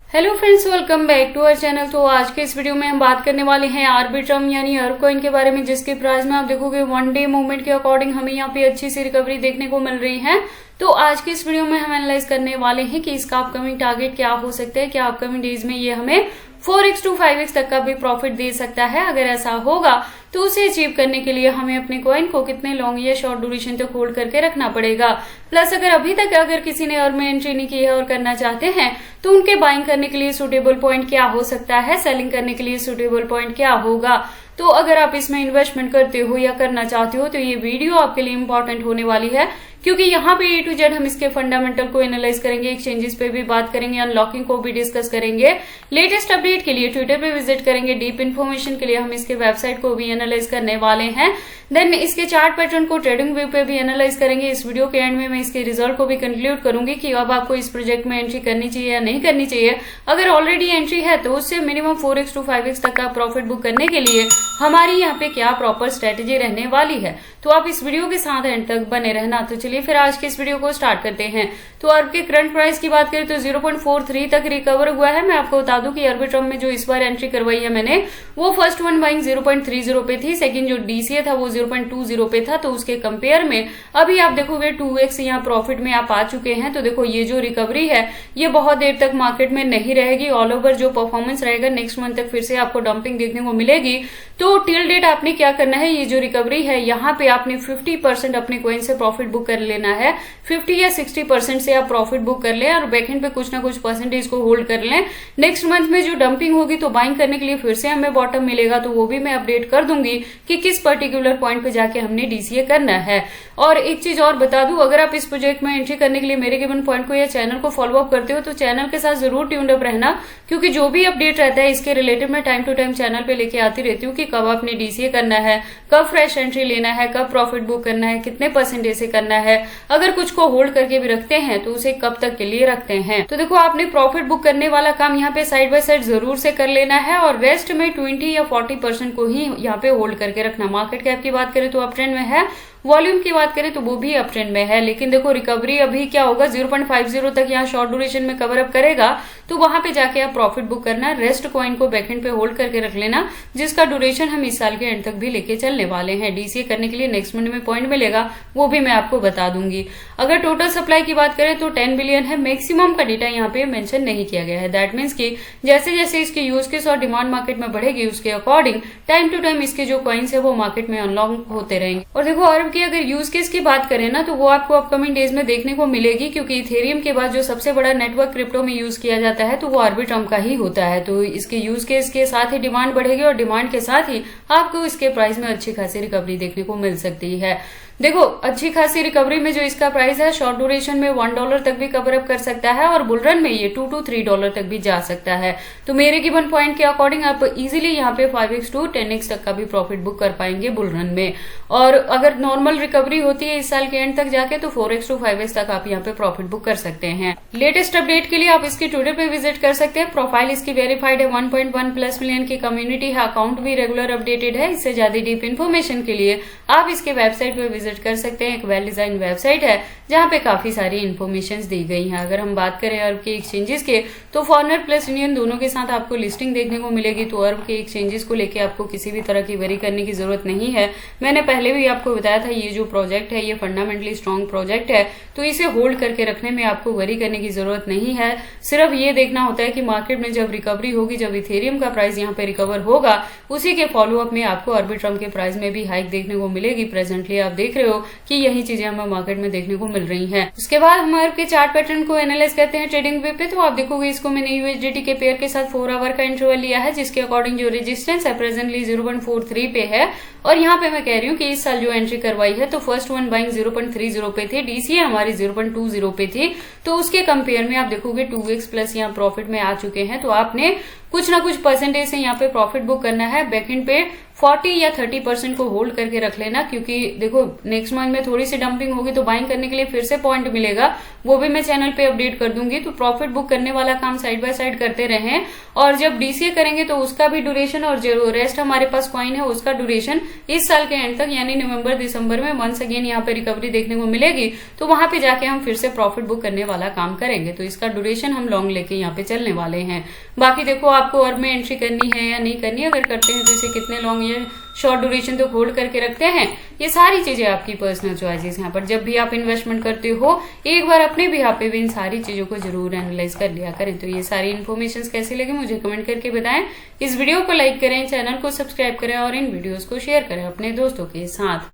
Hello friends, welcome back to our channel. तो आज के इस वीडियो में हम बात करने वाले हैं आर्बिट्रम यानी अर्ब कॉइन के बारे में, जिसके प्राइस में आप देखोगे वन डे मूवमेंट के अकॉर्डिंग हमें यहाँ पे अच्छी सी रिकवरी देखने को मिल रही है। तो आज के इस वीडियो में हम एनालाइज करने वाले हैं कि इसका अपकमिंग टारगेट क्या हो सकता है, क्या अपकमिंग डेज में ये हमें 4x to 5x तक का भी प्रॉफिट दे सकता है। अगर ऐसा होगा तो उसे अचीव करने के लिए हमें अपने कॉइन को कितने लॉन्ग या शॉर्ट ड्यूरेशन तक होल्ड करके रखना पड़ेगा। प्लस अभी तक किसी ने अर्ब में एंट्री नहीं की है और करना चाहते हैं तो उनके बाइंग करने के लिए सुटेबल पॉइंट क्या हो सकता है, सेलिंग करने के लिए सुटेबल पॉइंट क्या होगा। तो अगर आप इसमें इन्वेस्टमेंट करते हो या करना चाहते हो तो ये वीडियो आपके लिए इंपॉर्टेंट होने वाली है, क्योंकि यहाँ पे A to Z हम इसके फंडामेंटल को एनालाइज करेंगे, एक्सचेंजेस पे भी बात करेंगे, अनलॉकिंग को भी डिस्कस करेंगे, लेटेस्ट अपडेट के लिए ट्विटर पे विजिट करेंगे, डीप इन्फॉर्मेशन के लिए हम इसके वेबसाइट को भी एनालाइज करने वाले हैं। देन इसके चार्ट पैटर्न को ट्रेडिंग व्यू पे भी एनालाइज करेंगे। इस वीडियो के एंड में मैं इसके रिजल्ट को भी कंक्लूड करूंगी कि अब आपको इस प्रोजेक्ट में एंट्री करनी चाहिए या नहीं करनी चाहिए। अगर ऑलरेडी एंट्री है तो उससे मिनिमम 4x to 5x तक का प्रॉफिट बुक करने के लिए हमारी यहाँ पे क्या प्रॉपर स्ट्रेटेजी रहने वाली है। तो आप इस वीडियो के साथ एंड तक बने रहना। तो चलिए फिर आज के इस वीडियो को स्टार्ट करते हैं। तो अर्ब के करंट प्राइस की बात करें तो 0.43 तक रिकवर हुआ है। मैं आपको बता दूं कि आर्बिट्रम में जो इस बार एंट्री करवाई है मैंने, वो फर्स्ट वन बाइंग 0.30 पे थी, सेकंड जो डीसीए था वो 0.20 पे था। तो उसके कंपेयर में अभी आप देखोगे 2x यहाँ प्रॉफिट में आप आ चुके हैं। तो देखो ये जो रिकवरी है ये बहुत देर तक मार्केट में नहीं रहेगी। ऑल ओवर जो परफॉर्मेंस रहेगा नेक्स्ट मंथ तक फिर से आपको डंपिंग देखने को मिलेगी। तो टिल डेट आपने क्या करना है, ये जो रिकवरी है यहाँ पे आपने 50% अपने कॉइन से प्रॉफिट बुक कर लेना है। 50 या 60% से आप प्रॉफिट बुक कर लें और बैकएंड पे कुछ ना कुछ परसेंटेज को होल्ड कर लें। नेक्स्ट मंथ में जो डंपिंग होगी तो बाइंग करने के लिए फिर से हमें बॉटम मिलेगा, तो वो भी मैं अपडेट कर दूंगी कि किस पर्टिकुलर पॉइंट पे जाके हमने डीसीए करना है। और एक चीज और बता दूं, अगर आप इस प्रोजेक्ट में एंट्री करने के लिए मेरे गिवन पॉइंट को या चैनल को फॉलो अप करते हो तो चैनल के साथ जरूर ट्यून्ड अप रहना, क्योंकि जो भी अपडेट रहता है इसके रिलेटेड मैं टाइम टू टाइम चैनल पे लेके आती रहती हूँ कि कब आपने डीसीए करना है, कब फ्रेश एंट्री लेना है, कब प्रॉफिट बुक करना है, कितने परसेंटेज से करना है, अगर कुछ को होल्ड करके भी रखते हैं तो उसे कब तक के लिए रखते हैं। तो देखो आपने प्रॉफिट बुक करने वाला काम यहाँ पे साइड बाय साइड जरूर से कर लेना है और रेस्ट में 20 या 40% को ही यहाँ पे होल्ड करके रखना। मार्केट कैप की बात करें तो अप ट्रेंड में है, वॉल्यूम की बात करें तो वो भी अप ट्रेंड में है, लेकिन देखो रिकवरी अभी क्या होगा 0.50 तक यहाँ शॉर्ट ड्यूरेशन में कवर अप करेगा तो वहां पे जाके आप प्रॉफिट बुक करना। रेस्ट कॉइन को बैकएंड पे होल्ड करके रख लेना, जिसका ड्यूरेशन हम इस साल के एंड तक भी लेके चलने वाले हैं। डीसीए करने के लिए नेक्स्ट मंथ में पॉइंट मिलेगा, वो भी मैं आपको बता दूंगी। अगर टोटल सप्लाई की बात करें तो 10 बिलियन है, मैक्सिमम का डेटा यहाँ पे मेंशन नहीं किया गया है। दैट मीन्स की जैसे जैसे इसकी यूज केस और डिमांड मार्केट में बढ़ेगी उसके अकॉर्डिंग टाइम टू टाइम इसके जो कॉइन्स है वो मार्केट में अनलॉक होते रहेंगे। और देखो अर्ब की अगर यूज केस की बात करें ना तो वो आपको अपकमिंग डेज में देखने को मिलेगी, क्योंकि इथेरियम के बाद जो सबसे बड़ा नेटवर्क क्रिप्टो में यूज किया जाता है तो वो आर्बिट्रम का ही होता है। तो इसके यूज केस के साथ ही डिमांड बढ़ेगी और डिमांड के साथ ही आपको इसके प्राइस में अच्छी खासी रिकवरी देखने को मिल सकती है। देखो अच्छी खासी रिकवरी में जो इसका प्राइस है शॉर्ट ड्यूरेशन में $1 तक भी कवर अप कर सकता है और बुल रन में ये $2 to $3 तक भी जा सकता है। तो मेरे गिवन पॉइंट के अकॉर्डिंग आप इजीली यहाँ पे 5x to 10x तक का भी प्रॉफिट बुक कर पाएंगे बुल रन में। और अगर नॉर्मल रिकवरी होती है इस साल के एंड तक जाके तो 4x to 5x तक आप यहाँ पे प्रॉफिट बुक कर सकते हैं। लेटेस्ट अपडेट के लिए आप इसके ट्विटर पे विजिट कर सकते हैं। प्रोफाइल इसकी वेरीफाइड है, 1.1+ मिलियन की कम्युनिटी है, अकाउंट भी रेगुलर अपडेटेड है। इससे ज्यादा डीप इन्फॉर्मेशन के लिए आप इसके वेबसाइट पे विजिट कर सकते हैं। वेल डिजाइन वेबसाइट है जहां पे काफी सारी इन्फॉर्मेशन दी गई हैं। अगर हम बात करें अर्ब के एक्सचेंजेस के तो फॉरेनर प्लस इंडियन दोनों के साथ आपको लिस्टिंग देखने को मिलेगी। तो अर्ब के एक्सचेंजेस को लेके आपको किसी भी तरह की वरी करने की जरूरत नहीं है। मैंने पहले भी आपको बताया था ये जो प्रोजेक्ट है ये फंडामेंटली स्ट्रॉन्ग प्रोजेक्ट है, तो इसे होल्ड करके रखने में आपको वरी करने की जरूरत नहीं है। सिर्फ ये देखना होता है कि मार्केट में जब रिकवरी होगी, जब इथेरियम का प्राइस यहाँ पे रिकवर होगा, उसी के फॉलो अप में आपको आर्बिट्रम के प्राइस में भी हाइक देखने को मिलेगी। प्रेजेंटली आप देख रहे हो कि यही चीजें हमें मार्केट में देखने को मिल रही हैं। उसके बाद हम अर्ब के चार्ट पैटर्न को एनालाइज करते हैं ट्रेडिंग वे पे। तो आप देखोगे इसको मैंने यूएसडीटी के पेयर के साथ 4 आवर का इंटरवल लिया है, जिसके अकॉर्डिंग जो रेजिस्टेंस है प्रेजेंटली 0.43 पे है। और यहाँ पे मैं कह रही हूँ कि इस साल जो एंट्री करवाई है तो फर्स्ट वन बाइंग 0.30 पे थी, डीसीए हमारी 0.20 पे थी। तो उसके कंपेयर में आप देखोगे 2x प्लस यहाँ प्रॉफिट में आ चुके हैं। तो आपने कुछ ना कुछ परसेंटेज से यहाँ पे प्रॉफिट बुक करना है। बैकएंड पे 40 या 30% को होल्ड करके रख लेना, क्योंकि देखो नेक्स्ट मंथ में थोड़ी सी डंपिंग होगी तो बाइंग करने के लिए फिर से पॉइंट मिलेगा, वो भी मैं चैनल पे अपडेट कर दूंगी। तो प्रॉफिट बुक करने वाला काम साइड बाय साइड करते रहें। और जब डीसीए करेंगे तो उसका भी ड्यूरेशन और जो रेस्ट हमारे पास कॉइन है उसका ड्यूरेशन इस साल के एंड तक यानी नवंबर दिसंबर में वंस अगेन यहाँ पे रिकवरी देखने को मिलेगी, तो वहां पे जाके हम फिर से प्रॉफिट बुक करने वाला काम करेंगे। तो इसका ड्यूरेशन हम लॉन्ग लेके यहाँ पे चलने वाले हैं। बाकी देखो आपको और में एंट्री करनी है या नहीं करनी है, अगर करते हैं तो इसे कितने लॉन्ग या शॉर्ट ड्यूरेशन तो होल्ड करके रखते हैं, ये सारी चीजें आपकी पर्सनल चॉइसेस। यहाँ पर जब भी आप इन्वेस्टमेंट करते हो एक बार अपने भी यहाँ पे भी इन सारी चीजों को जरूर एनालाइज कर लिया करें। तो ये सारी इन्फॉर्मेशन कैसी लगी मुझे कमेंट करके बताएं। इस वीडियो को लाइक करें, चैनल को सब्सक्राइब करें और इन वीडियोस को शेयर करें अपने दोस्तों के साथ।